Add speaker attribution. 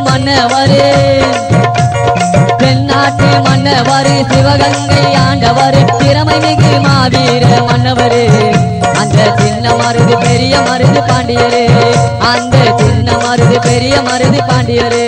Speaker 1: மன்னவரே தென்னாட்டு மன்னவரே சிவகங்கை ஆண்டவரே திறமை மிகு மாவீர மன்னவரே அந்த சின்ன மருது பெரிய மருது பாண்டியரே அந்த சின்ன மருது பெரிய மருது பாண்டியரே